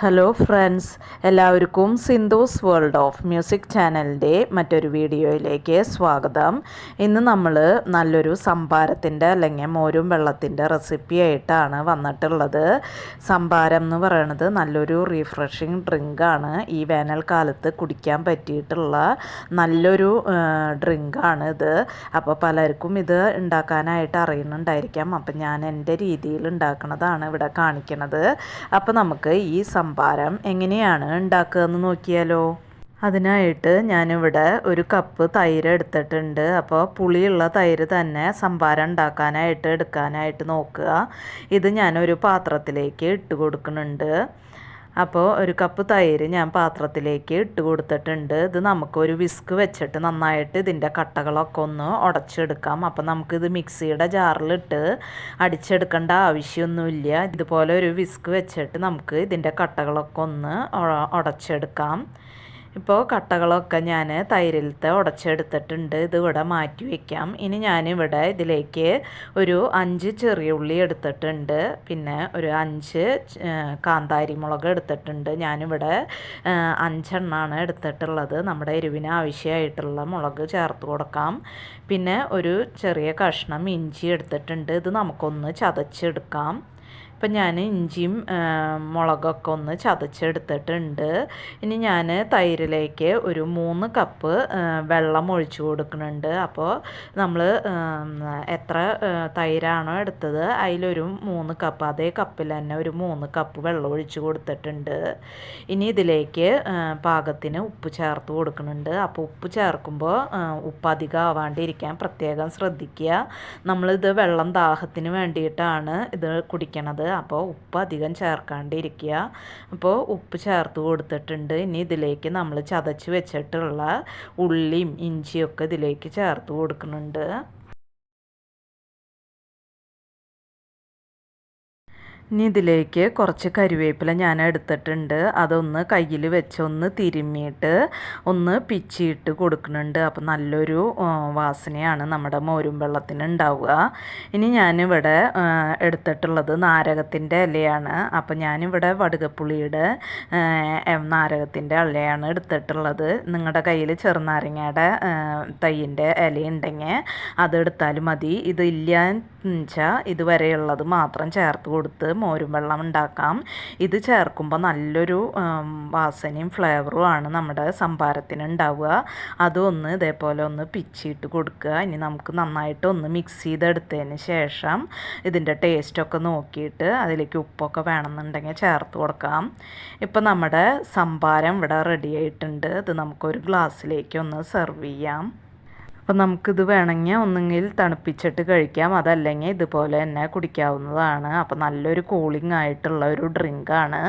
Hello friends, എല്ലാവർക്കും Sindhu's world of music ചാനലിൻ്റെ മറ്റൊരു വീഡിയോയിലേക്ക് സ്വാഗതം. ഇന്ന് നമ്മൾ നല്ലൊരു സംഭാരത്തിൻ്റെ അല്ലെങ്കിൽ മോരും വെള്ളത്തിൻ്റെ റെസിപ്പി ആയിട്ടാണ് വന്നിട്ടുള്ളത്. സംഭാരം എന്ന് പറയുന്നത് നല്ലൊരു റീഫ്രഷിങ് ഡ്രിങ്കാണ്. ഈ വേനൽക്കാലത്ത് കുടിക്കാൻ പറ്റിയിട്ടുള്ള നല്ലൊരു ഡ്രിങ്കാണ് ഇത്. അപ്പോൾ പലർക്കും ഇത് ഉണ്ടാക്കാനായിട്ട് അറിയുന്നുണ്ടായിരിക്കാം. അപ്പം ഞാൻ എൻ്റെ രീതിയിൽ ഉണ്ടാക്കുന്നതാണ് ഇവിടെ കാണിക്കുന്നത്. അപ്പോൾ നമുക്ക് ഈ സംഭാരം എങ്ങനെയാണ് ഉണ്ടാക്കുകയെന്ന് നോക്കിയാലോ. അതിനായിട്ട് ഞാനിവിടെ ഒരു കപ്പ് തൈര് എടുത്തിട്ടുണ്ട്. അപ്പോൾ പുളിയുള്ള തൈര് തന്നെ സംഭാരം ഉണ്ടാക്കാനായിട്ട് എടുക്കാനായിട്ട് നോക്കുക. ഇത് ഞാനൊരു പാത്രത്തിലേക്ക് ഇട്ട് കൊടുക്കുന്നുണ്ട്. അപ്പോൾ ഒരു കപ്പ് തൈര് ഞാൻ പാത്രത്തിലേക്ക് ഇട്ട് കൊടുത്തിട്ടുണ്ട്. ഇത് നമുക്കൊരു വിസ്ക് വെച്ചിട്ട് നന്നായിട്ട് ഇതിൻ്റെ കട്ടകളൊക്കെ ഒന്ന് ഉടച്ചെടുക്കാം. അപ്പോൾ നമുക്കിത് മിക്സിയുടെ ജാറിലിട്ട് അടിച്ചെടുക്കേണ്ട ആവശ്യമൊന്നുമില്ല. ഇതുപോലെ ഒരു വിസ്ക് വെച്ചിട്ട് നമുക്ക് ഇതിൻ്റെ കട്ടകളൊക്കെ ഒന്ന് ഉടച്ചെടുക്കാം. ഇപ്പോൾ കട്ടകളൊക്കെ ഞാൻ തൈരിലത്തെ ഉടച്ചെടുത്തിട്ടുണ്ട്. ഇതിവിടെ മാറ്റി വയ്ക്കാം. ഇനി ഞാനിവിടെ ഇതിലേക്ക് ഒരു 5 ചെറിയ ഉള്ളി എടുത്തിട്ടുണ്ട്. പിന്നെ ഒരു 5 കാന്താരി മുളക് എടുത്തിട്ടുണ്ട്. ഞാനിവിടെ 5 എണ്ണമാണ് എടുത്തിട്ടുള്ളത്. നമ്മുടെ എരിവിന് ആവശ്യമായിട്ടുള്ള മുളക് ചേർത്ത് കൊടുക്കാം. പിന്നെ ഒരു ചെറിയ കഷ്ണം ഇഞ്ചി എടുത്തിട്ടുണ്ട്. ഇത് നമുക്കൊന്ന് ചതച്ചെടുക്കാം. ഇപ്പം ഞാൻ ഇഞ്ചിയും മുളകൊക്കെ ഒന്ന് ചതച്ചെടുത്തിട്ടുണ്ട്. ഇനി ഞാൻ തൈരിലേക്ക് ഒരു 3 കപ്പ് വെള്ളം ഒഴിച്ചു കൊടുക്കുന്നുണ്ട്. അപ്പോൾ നമ്മൾ എത്ര തൈരാണോ എടുത്തത് അതിലൊരു 3 കപ്പ്, അതേ കപ്പിൽ തന്നെ ഒരു 3 കപ്പ് വെള്ളം ഒഴിച്ചു കൊടുത്തിട്ടുണ്ട്. ഇനി ഇതിലേക്ക് പാകത്തിന് ഉപ്പ് ചേർത്ത് കൊടുക്കുന്നുണ്ട്. അപ്പോൾ ഉപ്പ് ചേർക്കുമ്പോൾ ഉപ്പ് അധികം ആവാണ്ടിരിക്കാൻ പ്രത്യേകം ശ്രദ്ധിക്കുക. നമ്മളിത് വെള്ളം ദാഹത്തിന് വേണ്ടിയിട്ടാണ് ഇത് കുടിക്കണത്. അപ്പോൾ ഉപ്പ് അധികം ചേർക്കാണ്ടിരിക്കുക. അപ്പോൾ ഉപ്പ് ചേർത്ത് കൊടുത്തിട്ടുണ്ട്. ഇനി ഇതിലേക്ക് നമ്മൾ ചതച്ച് വെച്ചിട്ടുള്ള ഉള്ളിയും ഇഞ്ചിയൊക്കെ ഇതിലേക്ക് ചേർത്ത് കൊടുക്കുന്നുണ്ട്. ഇനി ഇതിലേക്ക് കുറച്ച് കരിവേപ്പില ഞാൻ എടുത്തിട്ടുണ്ട്. അതൊന്ന് കയ്യിൽ വെച്ചൊന്ന് തിരുമ്മിയിട്ട് ഒന്ന് പിച്ചിയിട്ട് കൊടുക്കുന്നുണ്ട്. അപ്പോൾ നല്ലൊരു വാസനയാണ് നമ്മുടെ മോരും വെള്ളത്തിന് ഉണ്ടാവുക. ഇനി ഞാനിവിടെ എടുത്തിട്ടുള്ളത് നാരകത്തിൻ്റെ ഇലയാണ്. അപ്പോൾ ഞാനിവിടെ വടുകപ്പുളിയുടെ നാരകത്തിൻ്റെ ഇലയാണ് എടുത്തിട്ടുള്ളത്. നിങ്ങളുടെ കയ്യിൽ ചെറുനാരങ്ങയുടെ തൈയിൻ്റെ ഇല ഉണ്ടെങ്കിൽ അതെടുത്താലും മതി. ഇതില്ലാന്ന് വെച്ചാൽ ഇതുവരെയുള്ളത് മാത്രം ചേർത്ത് കൊടുത്ത് മോരും വെള്ളം ഉണ്ടാക്കാം. ഇത് ചേർക്കുമ്പോൾ നല്ലൊരു വാസനയും ഫ്ലേവറും ആണ് നമ്മുടെ സംഭാരത്തിന് ഉണ്ടാവുക. അതൊന്ന് ഇതേപോലെ ഒന്ന് പിച്ചിട്ട് കൊടുക്കുക. ഇനി നമുക്ക് നന്നായിട്ട് ഒന്ന് മിക്സ് ചെയ്തെടുത്തതിന് ശേഷം ഇതിൻ്റെ ടേസ്റ്റൊക്കെ നോക്കിയിട്ട് അതിലേക്ക് ഉപ്പൊക്കെ വേണമെന്നുണ്ടെങ്കിൽ ചേർത്ത് കൊടുക്കാം. ഇപ്പം നമ്മുടെ സംഭാരം ഇവിടെ റെഡി ആയിട്ടുണ്ട്. ഇത് നമുക്കൊരു ഗ്ലാസ്സിലേക്ക് ഒന്ന് സെർവ് ചെയ്യാം. അപ്പം നമുക്കിത് വേണമെങ്കിൽ ഒന്നുകിൽ തണുപ്പിച്ചിട്ട് കഴിക്കാം, അതല്ലെങ്കിൽ ഇതുപോലെ തന്നെ കുടിക്കാവുന്നതാണ്. അപ്പോൾ നല്ലൊരു കൂളിംഗ് ആയിട്ടുള്ള ഒരു ഡ്രിങ്കാണ്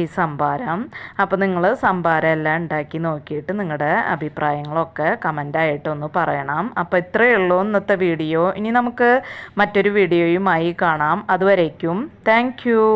ഈ സംഭാരം. അപ്പോൾ നിങ്ങൾ സംഭാരം എല്ലാം ഉണ്ടാക്കി നോക്കിയിട്ട് നിങ്ങളുടെ അഭിപ്രായങ്ങളൊക്കെ കമൻ്റായിട്ടൊന്ന് പറയണം. അപ്പോൾ ഇത്രയേ ഉള്ളൂ ഇന്നത്തെ വീഡിയോ. ഇനി നമുക്ക് മറ്റൊരു വീഡിയോയുമായി കാണാം. അതുവരേക്കും താങ്ക് യു.